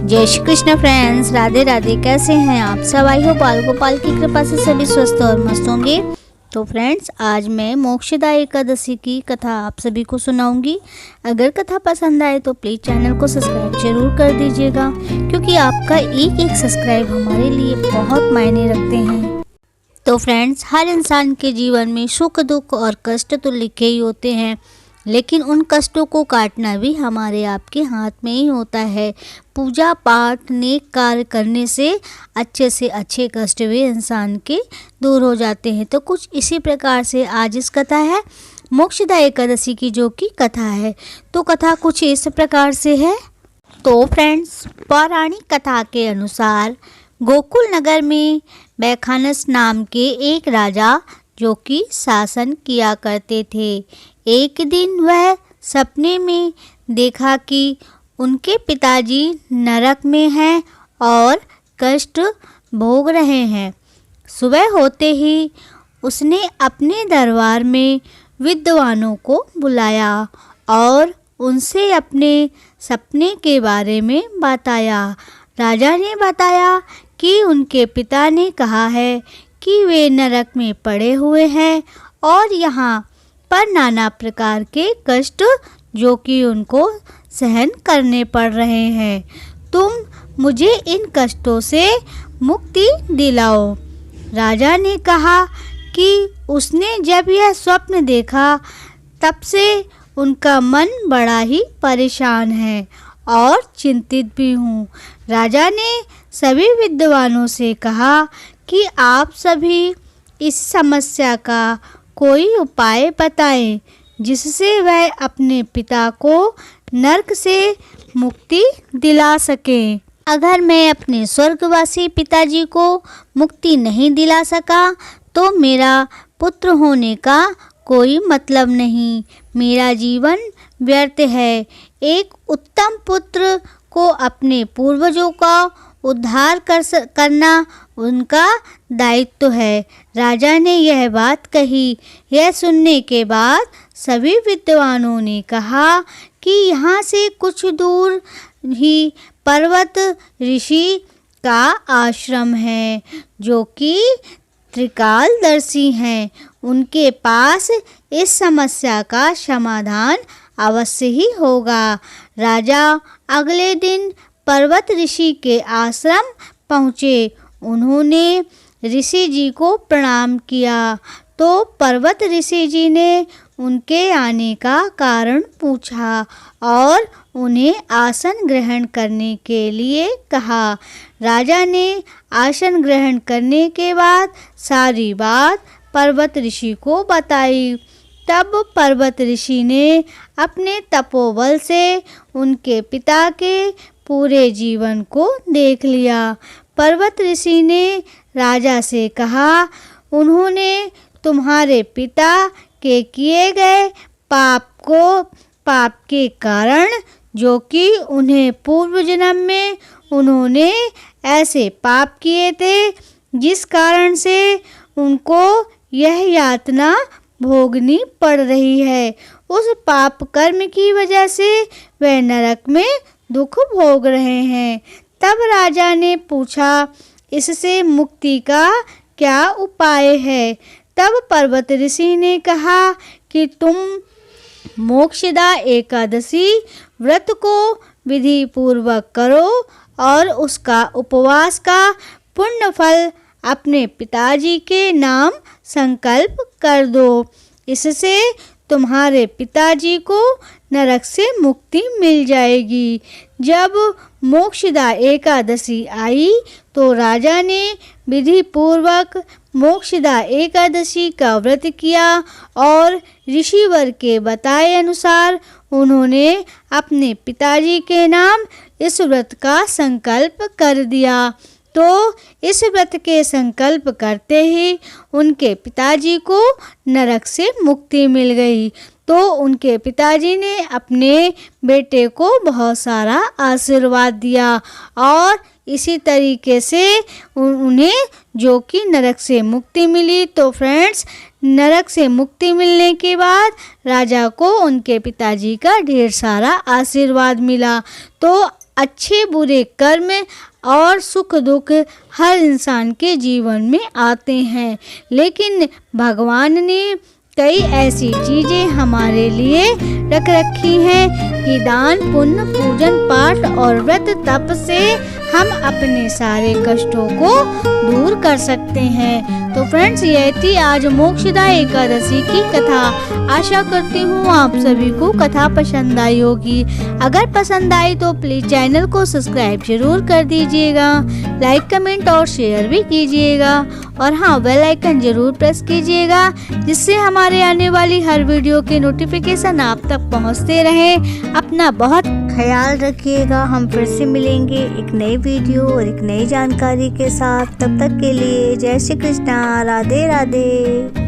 जय श्री कृष्ण फ्रेंड्स, राधे राधे। कैसे हैं आप सब? आई हो बाल गोपाल की कृपा से सभी स्वस्थ और मस्त होंगे। तो फ्रेंड्स, आज मैं मोक्षदा एकादशी की कथा आप सभी को सुनाऊंगी। अगर कथा पसंद आए तो प्लीज़ चैनल को सब्सक्राइब जरूर कर दीजिएगा, क्योंकि आपका एक एक सब्सक्राइब हमारे लिए बहुत मायने रखते हैं। तो फ्रेंड्स, हर इंसान के जीवन में सुख दुख और कष्ट तो लिखे ही होते हैं, लेकिन उन कष्टों को काटना भी हमारे आपके हाथ में ही होता है। पूजा पाठ नेक कार्य करने से अच्छे कष्ट भी इंसान के दूर हो जाते हैं। तो कुछ इसी प्रकार से आज इस कथा है मोक्षदा एकादशी की, जो कि कथा है। तो कथा कुछ इस प्रकार से है। तो फ्रेंड्स, पौराणिक कथा के अनुसार गोकुल नगर में बैखानस नाम के एक राजा जो कि शासन किया करते थे। एक दिन वह सपने में देखा कि उनके पिताजी नरक में हैं और कष्ट भोग रहे हैं। सुबह होते ही उसने अपने दरबार में विद्वानों को बुलाया और उनसे अपने सपने के बारे में बताया। राजा ने बताया कि उनके पिता ने कहा है कि वे नरक में पड़े हुए हैं और यहाँ पर नाना प्रकार के कष्ट जो कि उनको सहन करने पड़ रहे हैं। तुम मुझे इन कष्टों से मुक्ति दिलाओ। राजा ने कहा कि उसने जब यह स्वप्न देखा तब से उनका मन बड़ा ही परेशान है और चिंतित भी हूँ। राजा ने सभी विद्वानों से कहा कि आप सभी इस समस्या का कोई उपाय बताएं, जिससे वह अपने पिता को नरक से मुक्ति दिला सकें। अगर मैं अपने स्वर्गवासी पिताजी को मुक्ति नहीं दिला सका तो मेरा पुत्र होने का कोई मतलब नहीं, मेरा जीवन व्यर्थ है। एक उत्तम पुत्र को अपने पूर्वजों का उद्धार करना उनका दायित्व है। राजा ने यह बात कही। यह सुनने के बाद सभी विद्वानों ने कहा कि यहाँ से कुछ दूर ही पर्वत ऋषि का आश्रम है, जो कि त्रिकालदर्शी हैं। उनके पास इस समस्या का समाधान अवश्य ही होगा। राजा अगले दिन पर्वत ऋषि के आश्रम पहुँचे। उन्होंने ऋषि जी को प्रणाम किया तो पर्वत ऋषि जी ने उनके आने का कारण पूछा और उन्हें आसन ग्रहण करने के लिए कहा। राजा ने आसन ग्रहण करने के बाद सारी बात पर्वत ऋषि को बताई। तब पर्वत ऋषि ने अपने तपोबल से उनके पिता के पूरे जीवन को देख लिया। पर्वत ऋषि ने राजा से कहा, उन्होंने तुम्हारे पिता के किए गए पाप के कारण, जो कि उन्हें पूर्व जन्म में उन्होंने ऐसे पाप किए थे जिस कारण से उनको यह यातना भोगनी पड़ रही है, उस पाप कर्म की वजह से वे नरक में दुख भोग रहे हैं। तब राजा ने पूछा, इससे मुक्ति का क्या उपाय है? तब पर्वत ऋषि ने कहा कि तुम मोक्षदा एकादशी व्रत को विधि पूर्वक करो और उसका उपवास का पुण्य फल अपने पिताजी के नाम संकल्प कर दो। इससे तुम्हारे पिताजी को नरक से मुक्ति मिल जाएगी। जब मोक्षदा एकादशी आई तो राजा ने विधि पूर्वक मोक्षदा एकादशी का व्रत किया और ऋषिवर के बताए अनुसार उन्होंने अपने पिताजी के नाम इस व्रत का संकल्प कर दिया। तो इस व्रत के संकल्प करते ही उनके पिताजी को नरक से मुक्ति मिल गई। तो उनके पिताजी ने अपने बेटे को बहुत सारा आशीर्वाद दिया और इसी तरीके से उन्हें जो कि नरक से मुक्ति मिली। तो फ्रेंड्स, नरक से मुक्ति मिलने के बाद राजा को उनके पिताजी का ढेर सारा आशीर्वाद मिला। तो अच्छे बुरे कर्म और सुख दुख हर इंसान के जीवन में आते हैं, लेकिन भगवान ने कई ऐसी चीज़ें हमारे लिए रख रखी हैं कि दान पुण्य पूजन पाठ और व्रत तप से हम अपने सारे कष्टों को दूर कर सकते हैं। तो फ्रेंड्स, ये थी आज मोक्षदा एकादशी की कथा। आशा करती हूँ आप सभी को कथा पसंद आई होगी। अगर पसंद आई तो प्लीज़ चैनल को सब्सक्राइब जरूर कर दीजिएगा, लाइक कमेंट और शेयर भी कीजिएगा, और हाँ, बेल आइकन जरूर प्रेस कीजिएगा, जिससे हमारे आने वाली हर वीडियो के नोटिफिकेशन आप तक पहुँचते रहें। अपना बहुत ख्याल रखिएगा। हम फिर से मिलेंगे एक नई वीडियो और एक नई जानकारी के साथ। तब तक के लिए जय श्री कृष्णा, राधे राधे।